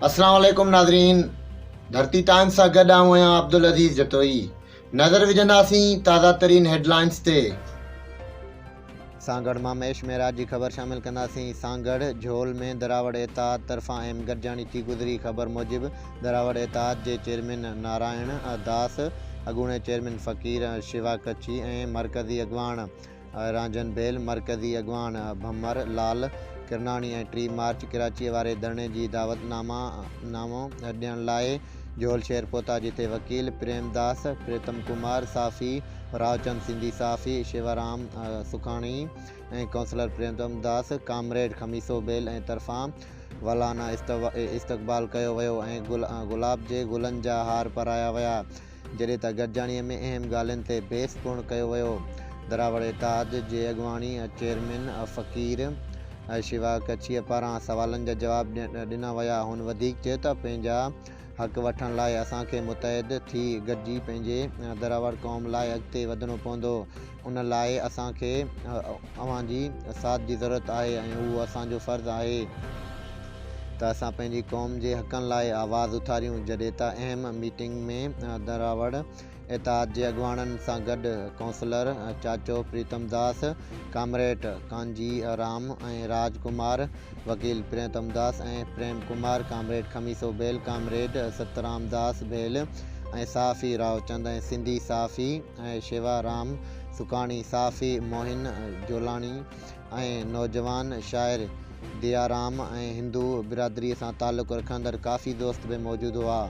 अस्सलाम वालेकुम नाज़रीन। धरती टाइम्स सां गॾु आहियां अब्दुल अज़ीज़ जतोई। नज़र विझंदासीं ताज़ा तरीन हेडलाइंस ते। सांगड़ मां महेश मेराज जी ख़बर शामिल कंदासीं। सांगड़ झोल में दरावड़ एताद तरफ़ां अहम गॾिजाणी थी गुज़री। ख़बर मूजिबि दरावड़ एताद जे चेयरमैन नारायण दास, अॻूणे चेयरमैन फ़कीर शिवा कच्छी ऐं मरकज़ी अॻवान रांजन बेल, मरकज़ी अॻवान भमर लाल किरनाणी ऐं 3 मार्च कराची वारे धरणे जी दावतनामो ॾियण लाइ झोल शहर पहुता, जिथे वकील प्रेमदास, प्रीतम कुमार साफ़ी, रावचंद सिंधी साफ़ी, शिवराम सुखाणी ऐं काउंसलर प्रेमदम दास, कामरेड खमीसो बेल ऐं तरफ़ां वलाना इस्तक़बाल कयो वियो ऐं गुलाब जे गुलनि जा हार पाराया विया, जॾहिं त गॾिजाणीअ में अहम ॻाल्हियुनि ते बहस पूर्ण कयो वियो। दरावड़ एताद जे अॻवानी चेयरमैन फ़कीर शिवा कच्छीअ पारां सवालनि जा जवाब ॾिना विया। हुन वधीक चयो त पंहिंजा हक़ वठण लाइ असांखे मुतहद थी गॾिजी पंहिंजे दरावड़ क़ौम लाइ अॻिते वधणो पवंदो। उन लाइ असांखे अव्हांजी साथ जी ज़रूरत आहे ऐं उहो असांजो फ़र्ज़ु आहे त असां पंहिंजी क़ौम जे हक़नि लाइ आवाज़ उथारियूं। जॾहिं त अहम मीटिंग में दरावड़ एताद जे अॻवाननि सां गॾु काउंसलर चाचो प्रीतम दास, कामरेड कांजी राम ऐं राज कुमार, वकील प्रेतम दास ऐं प्रेम कुमार, कामरेड खमीसो बेल, कामरेड सतराम दास बेल ऐं साफ़ी रावचंद ऐं सिंधी साफ़ी ऐं शिवाराम सुखाणी साफ़ी, मोहिन जोलाणी ऐं नौजवान शाइर दियाराम ऐं हिंदू बिरादरीअ सां ताल्लुक़ रखंदड़ काफ़ी दोस्त बि मौजूदु हुआ।